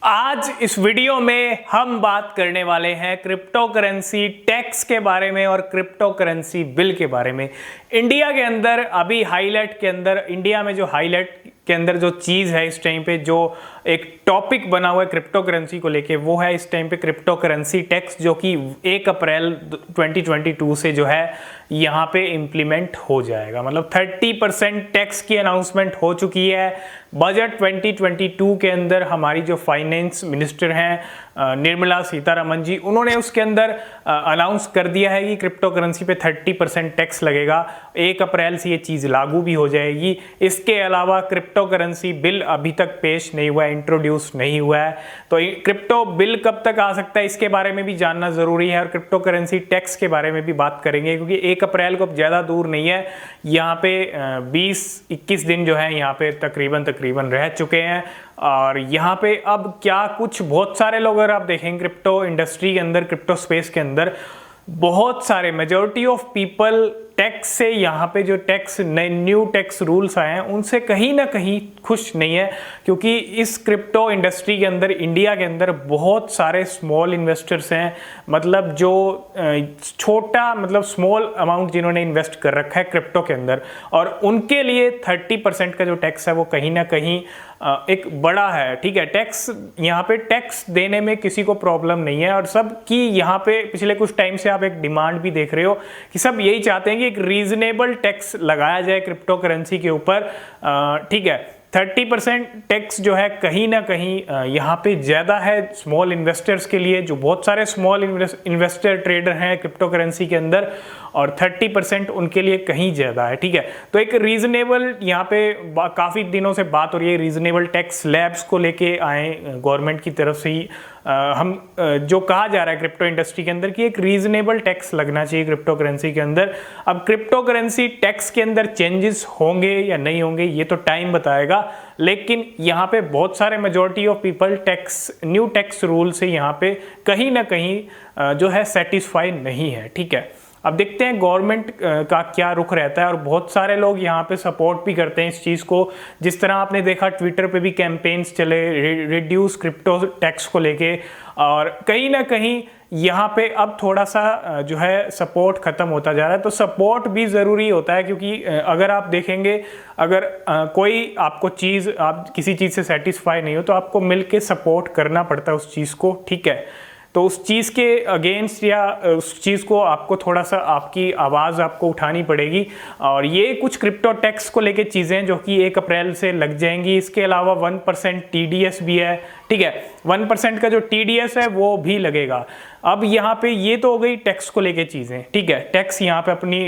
आज इस वीडियो में हम बात करने वाले हैं क्रिप्टो करेंसी टैक्स के बारे में और क्रिप्टो करेंसी बिल के बारे में। इंडिया के अंदर अभी हाईलाइट के अंदर इंडिया में जो हाईलाइट के अंदर जो चीज़ है इस टाइम पे जो एक टॉपिक बना हुआ है क्रिप्टो करेंसी को लेके, वो है इस टाइम पे क्रिप्टो करेंसी टैक्स, जो कि 1 अप्रैल 2022 से जो है यहाँ पे इम्प्लीमेंट हो जाएगा। मतलब 30% टैक्स की अनाउंसमेंट हो चुकी है। बजट 2022 के अंदर हमारी जो फाइनेंस मिनिस्टर हैं निर्मला सीतारमण जी, उन्होंने उसके अंदर अनाउंस कर दिया है कि क्रिप्टो करेंसी पे 30% टैक्स लगेगा। 1 अप्रैल से ये चीज़ लागू भी हो जाएगी। इसके अलावा क्रिप्टो करेंसी बिल अभी तक पेश नहीं हुआ है, इंट्रोड्यूस नहीं हुआ है। तो क्रिप्टो बिल कब तक आ सकता है इसके बारे में भी जानना ज़रूरी है, और क्रिप्टो करेंसी टैक्स के बारे में भी बात करेंगे, क्योंकि 1 अप्रैल को अब ज़्यादा दूर नहीं है। यहाँ पे 20-21 दिन जो है यहाँ पे तकरीबन रह चुके हैं। और यहाँ पे अब क्या कुछ बहुत सारे लोग, अगर आप देखेंगे क्रिप्टो इंडस्ट्री के अंदर, क्रिप्टो स्पेस के अंदर बहुत सारे मेजॉरिटी ऑफ पीपल टैक्स से, यहाँ पे जो टैक्स न्यू टैक्स रूल्स आए हैं उनसे कहीं ना कहीं खुश नहीं है, क्योंकि इस क्रिप्टो इंडस्ट्री के अंदर इंडिया के अंदर बहुत सारे स्मॉल इन्वेस्टर्स हैं, मतलब जो छोटा मतलब स्मॉल अमाउंट जिन्होंने इन्वेस्ट कर रखा है क्रिप्टो के अंदर, और उनके लिए 30% का जो टैक्स है वो कहीं ना कहीं एक बड़ा है। ठीक है, टैक्स यहाँ पे टैक्स देने में किसी को प्रॉब्लम नहीं है, और सब की यहाँ पे पिछले कुछ टाइम से आप एक डिमांड भी देख रहे हो कि सब यही चाहते हैं कि एक रीजनेबल टैक्स लगाया जाए क्रिप्टो करेंसी के ऊपर। ठीक है, 30% टैक्स जो है कहीं ना कहीं यहाँ पे ज़्यादा है स्मॉल इन्वेस्टर्स के लिए, जो बहुत सारे स्मॉल इन्वेस्टर ट्रेडर हैं क्रिप्टो करेंसी के अंदर, और 30% उनके लिए कहीं ज़्यादा है। ठीक है, तो एक रीज़नेबल यहाँ पे काफ़ी दिनों से बात हो रही है, रीज़नेबल टैक्स स्लैब्स को लेके आए गवर्नमेंट की तरफ से ही हम जो कहा जा रहा है क्रिप्टो इंडस्ट्री के अंदर कि एक रीजनेबल टैक्स लगना चाहिए क्रिप्टो करेंसी के अंदर। अब क्रिप्टो करेंसी टैक्स के अंदर चेंजेस होंगे या नहीं होंगे ये तो टाइम बताएगा, लेकिन यहाँ पे बहुत सारे majority of people new tax rule से यहाँ पे कहीं ना कहीं जो है सेटिस्फाई नहीं है। ठीक है, अब देखते हैं गवर्नमेंट का क्या रुख रहता है, और बहुत सारे लोग यहाँ पे सपोर्ट भी करते हैं इस चीज़ को। जिस तरह आपने देखा ट्विटर पे भी कैंपेन्स चले रिड्यूस क्रिप्टो टैक्स को लेके, और कहीं ना कहीं यहाँ पे अब थोड़ा सा जो है सपोर्ट ख़त्म होता जा रहा है। तो सपोर्ट भी ज़रूरी होता है, क्योंकि अगर आप देखेंगे अगर कोई आपको चीज़, आप किसी चीज़ से सेटिस्फाई नहीं हो तो आपको मिल के सपोर्ट करना पड़ता है उस चीज़ को। ठीक है, तो उस चीज़ के अगेंस्ट या उस चीज़ को आपको थोड़ा सा आपकी आवाज़ आपको उठानी पड़ेगी, और ये कुछ क्रिप्टो टैक्स को लेके चीज़ें जो कि 1 अप्रैल से लग जाएंगी। इसके अलावा 1% TDS भी है। ठीक है, 1% का जो TDS है वो भी लगेगा। अब यहाँ पे ये तो हो गई टैक्स को लेके चीज़ें। ठीक है, टैक्स यहाँ पे अपनी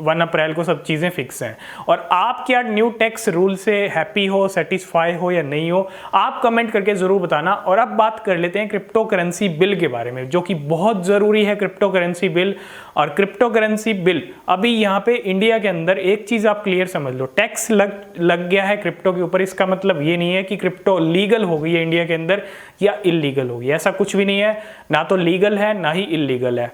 1 अप्रैल को सब चीज़ें फिक्स हैं, और आप क्या न्यू टैक्स रूल से हैप्पी हो, सेटिस्फाई हो या नहीं हो, आप कमेंट करके ज़रूर बताना। और अब बात कर लेते हैं क्रिप्टो करेंसी बिल के बारे में, जो कि बहुत ज़रूरी है क्रिप्टो करेंसी बिल। और क्रिप्टो करेंसी बिल अभी यहाँ पे इंडिया के अंदर एक चीज़ आप क्लियर समझ लो, टैक्स लग गया है क्रिप्टो के ऊपर। इसका मतलब ये नहीं है कि क्रिप्टो लीगल हो गई है इंडिया के अंदर या इलीगल हो गई, ऐसा कुछ भी नहीं है। ना तो लीगल है ना ही इलीगल है,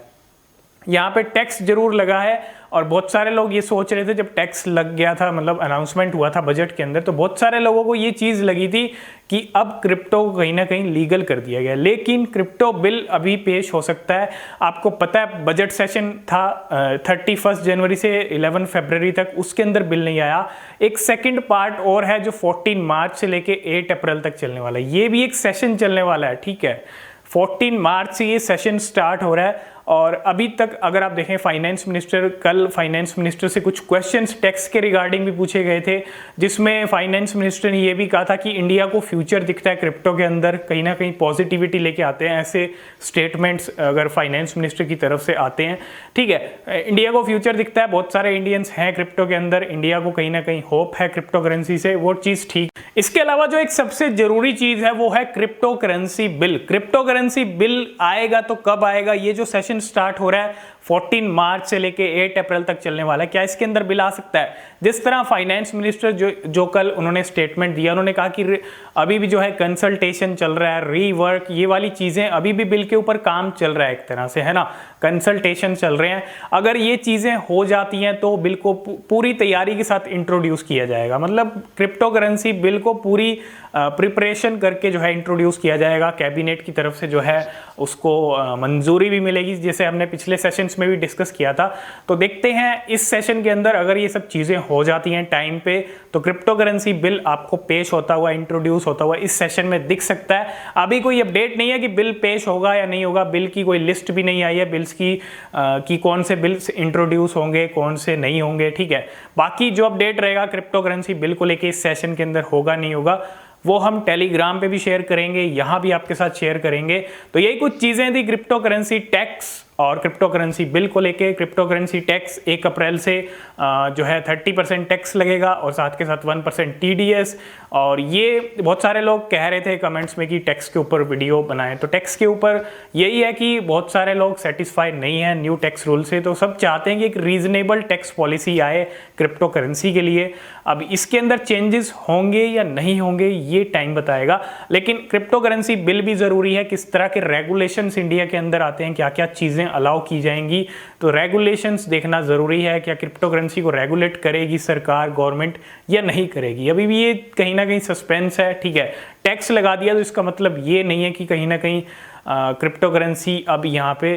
यहाँ पे टैक्स जरूर लगा है। और बहुत सारे लोग ये सोच रहे थे जब टैक्स लग गया था, मतलब अनाउंसमेंट हुआ था बजट के अंदर, तो बहुत सारे लोगों को ये चीज़ लगी थी कि अब क्रिप्टो को कहीं ना कहीं लीगल कर दिया गया, लेकिन क्रिप्टो बिल अभी पेश हो सकता है। आपको पता है बजट सेशन था 31 जनवरी से 11 फरवरी तक, उसके अंदर बिल नहीं आया। एक सेकेंड पार्ट और है जो 14 मार्च से लेके 8 अप्रैल तक चलने वाला है, ये भी एक सेशन चलने वाला है। ठीक है, 14 मार्च से ये सेशन स्टार्ट हो रहा है, और अभी तक अगर आप देखें फाइनेंस मिनिस्टर, कल फाइनेंस मिनिस्टर से कुछ क्वेश्चंस टैक्स के रिगार्डिंग भी पूछे गए थे, जिसमें फाइनेंस मिनिस्टर ने ये भी कहा था कि इंडिया को फ्यूचर दिखता है क्रिप्टो के अंदर, कहीं ना कहीं पॉजिटिविटी लेके आते हैं ऐसे स्टेटमेंट्स अगर फाइनेंस मिनिस्टर की तरफ से आते हैं। ठीक है, इंडिया को फ्यूचर दिखता है, बहुत सारे इंडियंस हैं क्रिप्टो के अंदर, इंडिया को कहीं ना कहीं होप है क्रिप्टो करेंसी से, वो चीज़ ठीक। इसके अलावा जो एक सबसे जरूरी चीज़ है वो है crypto currency bill. Crypto currency bill आएगा तो कब आएगा, ये जो सेशन स्टार्ट हो रहा है 14 मार्च से लेके 8 अप्रैल तक चलने वाला है। क्या इसके अंदर बिल आ सकता है? जिस तरह फाइनेंस मिनिस्टर जो कल उन्होंने स्टेटमेंट दिया, उन्होंने कहा कि अभी भी जो है कंसल्टेशन चल रहा है, रीवर्क, ये वाली चीज़ें अभी भी बिल के ऊपर काम चल रहा है एक तरह से, है ना, कंसल्टेशन चल रहे हैं। अगर ये चीज़ें हो जाती हैं तो बिल को पूरी तैयारी के साथ इंट्रोड्यूस किया जाएगा। मतलब क्रिप्टो करेंसी बिल को पूरी प्रिपरेशन करके जो है इंट्रोड्यूस किया जाएगा। कैबिनेट की तरफ से जो है उसको मंजूरी भी मिलेगी, जैसे हमने पिछले सेशंस में भी डिस्कस किया था। तो देखते हैं इस सेशन के अंदर अगर ये सब चीज़ें हो जाती हैं टाइम पे तो क्रिप्टो करेंसी बिल आपको पेश होता हुआ, इंट्रोड्यूस होता हुआ इस सेशन में दिख सकता है। अभी कोई अपडेट नहीं है कि बिल पेश होगा या नहीं होगा, बिल की कोई लिस्ट भी नहीं आई है बिल्स की कौन से बिल्स इंट्रोड्यूस होंगे, कौन से नहीं होंगे, ठीक है। बाकी जो अपडेट रहेगा क्रिप्टो करेंसी बिल को लेके इस सेशन के अंदर होगा नहीं होगा, वो हम टेलीग्राम पे भी शेयर करेंगे, यहाँ भी आपके साथ शेयर करेंगे। तो यही कुछ चीज़ें थी क्रिप्टो करेंसी टैक्स और क्रिप्टो करेंसी बिल को लेके। क्रिप्टो करेंसी टैक्स 1 अप्रैल से जो है 30% टैक्स लगेगा और साथ के साथ 1% TDS। और ये बहुत सारे लोग कह रहे थे कमेंट्स में कि टैक्स के ऊपर वीडियो बनाएं, तो टैक्स के ऊपर यही है कि बहुत सारे लोग सेटिस्फाइड नहीं हैं न्यू टैक्स रूल से, तो सब चाहते हैं कि एक रीजनेबल टैक्स पॉलिसी आए क्रिप्टो करेंसी के लिए। अब इसके अंदर चेंजेस होंगे या नहीं होंगे ये टाइम बताएगा, लेकिन क्रिप्टो करेंसी बिल भी ज़रूरी है। किस तरह के रेगुलेशंस इंडिया के अंदर आते हैं, क्या क्या चीज़ें अलाउ की जाएंगी, तो रेगुलेशंस देखना ज़रूरी है। क्या क्रिप्टो करेंसी को रेगुलेट करेगी सरकार, गवर्नमेंट, या नहीं करेगी? अभी भी ये कहीं ना कहीं सस्पेंस है, ठीक है। टैक्स लगा दिया तो इसका मतलब ये नहीं है कि कहीं ना कहीं क्रिप्टो करेंसी अब यहाँ पे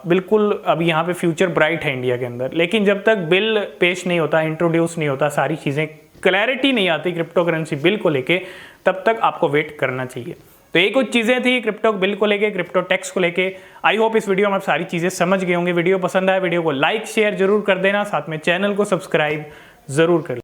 बिल्कुल अब यहाँ पे फ्यूचर ब्राइट है इंडिया के अंदर। लेकिन जब तक बिल पेश नहीं होता, इंट्रोड्यूस नहीं होता, सारी चीज़ें क्लैरिटी नहीं आती क्रिप्टो करेंसी बिल को लेके, तब तक आपको वेट करना चाहिए। तो ये कुछ चीज़ें थी क्रिप्टो बिल को लेके, क्रिप्टो टैक्स को लेके। आई होप इस वीडियो में आप सारी चीज़ें समझ गए होंगे। वीडियो पसंद आए वीडियो को लाइक शेयर जरूर कर देना, साथ में चैनल को सब्सक्राइब जरूर कर